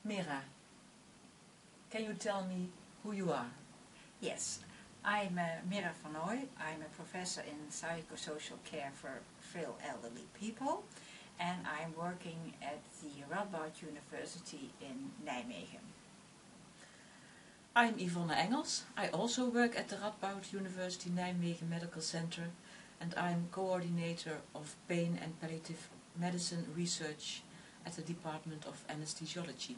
Myrra, can you tell me who you are? Yes, I'm Myrra Vernooij. I'm a professor in psychosocial care for frail elderly people, and I'm working at the Radboud University in Nijmegen. I'm Yvonne Engels. I also work at the Radboud University Nijmegen Medical Center, and I'm coordinator of pain and palliative medicine research at the Department of Anesthesiology.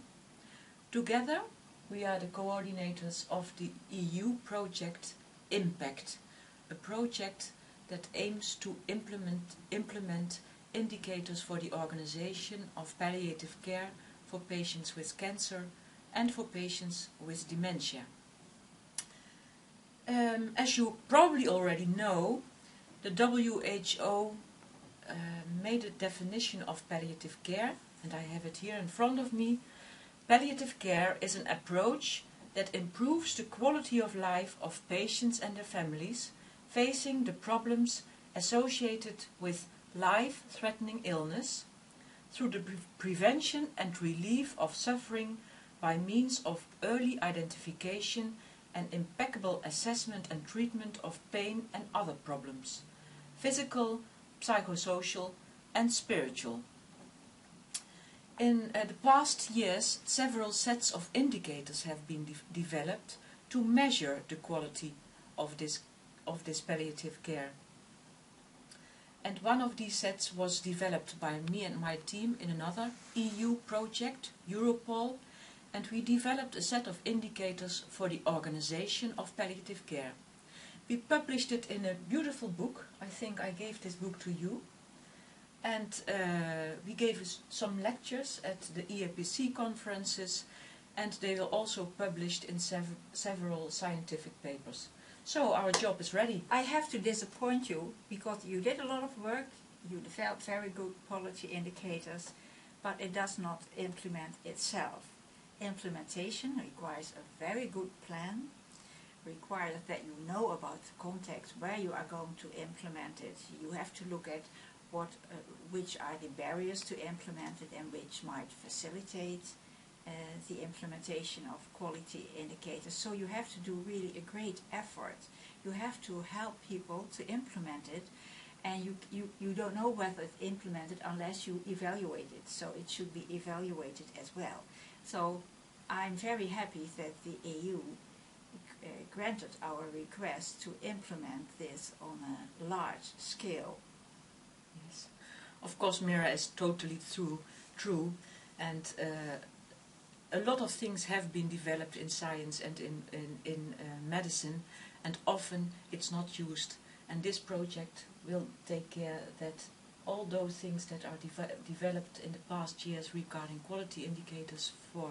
Together, we are the coordinators of the EU project IMPACT, a project that aims to implement indicators for the organization of palliative care for patients with cancer and for patients with dementia. As you probably already know, the WHO made a definition of palliative care, and I have it here in front of me. Palliative care is an approach that improves the quality of life of patients and their families facing the problems associated with life-threatening illness through the prevention and relief of suffering by means of early identification and impeccable assessment and treatment of pain and other problems, physical, psychosocial and spiritual. In the past years, several sets of indicators have been developed to measure the quality of this palliative care. And one of these sets was developed by me and my team in another EU project, Europol, and we developed a set of indicators for the organization of palliative care. We published it in a beautiful book. I think I gave this book to you. And we gave some lectures at the EAPC conferences, and they were also published in several scientific papers. So our job is ready. I have to disappoint you because you did a lot of work, you developed very good quality indicators, but it does not implement itself. Implementation requires a very good plan, requires that you know about the context where you are going to implement it. You have to look at which are the barriers to implement it and which might facilitate the implementation of quality indicators. So you have to do really a great effort. You have to help people to implement it, and you don't know whether it's implemented unless you evaluate it. So it should be evaluated as well. So I'm very happy that the EU granted our request to implement this on a large scale. Yes. Of course, Myrra is totally true, and a lot of things have been developed in science and in medicine, and often it's not used. And this project will take care that all those things that are developed in the past years regarding quality indicators for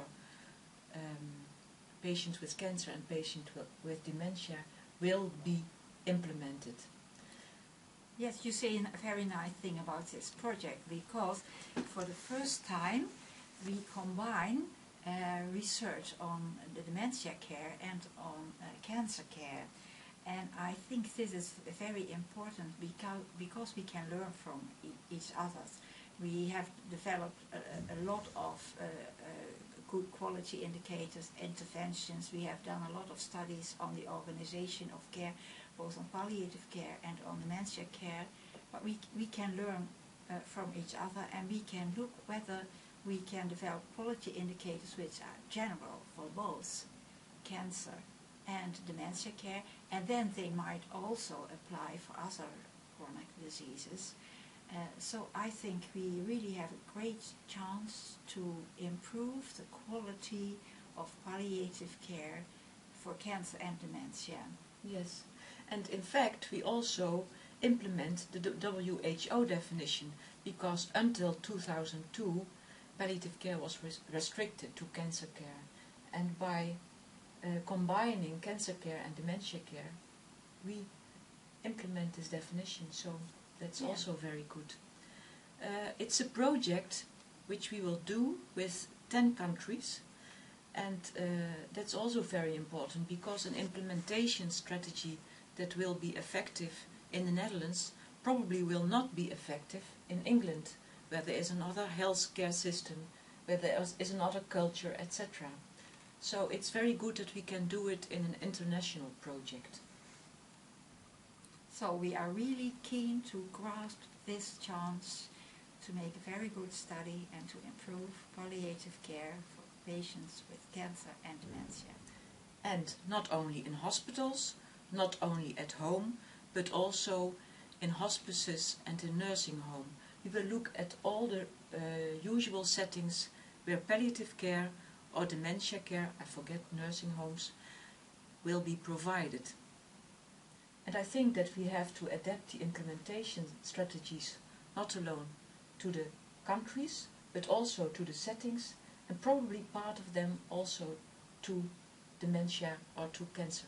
patients with cancer and patients with dementia will be implemented. Yes, you say a very nice thing about this project, because for the first time we combine research on the dementia care and on cancer care. And I think this is very important because we can learn from each other. We have developed a lot of good quality indicators, interventions. We have done a lot of studies on the organization of care, both on palliative care and on dementia care, but we can learn from each other, and we can look whether we can develop quality indicators which are general for both cancer and dementia care, and then they might also apply for other chronic diseases. So I think we really have a great chance to improve the quality of palliative care for cancer and dementia. Yes. And in fact, we also implement the WHO definition, because until 2002, palliative care was restricted to cancer care. And by combining cancer care and dementia care, we implement this definition, so that's also very good. It's a project which we will do with 10 countries, and that's also very important, because an implementation strategy that will be effective in the Netherlands probably will not be effective in England, where there is another healthcare system where there is another culture, etc. So it's very good that we can do it in an international project. So we are really keen to grasp this chance to make a very good study and to improve palliative care for patients with cancer and dementia. And not only in hospitals, not only at home, but also in hospices and in nursing home. We will look at all the usual settings where palliative care or dementia care, I forget nursing homes, will be provided. And I think that we have to adapt the implementation strategies not alone to the countries, but also to the settings, and probably part of them also to dementia or to cancer.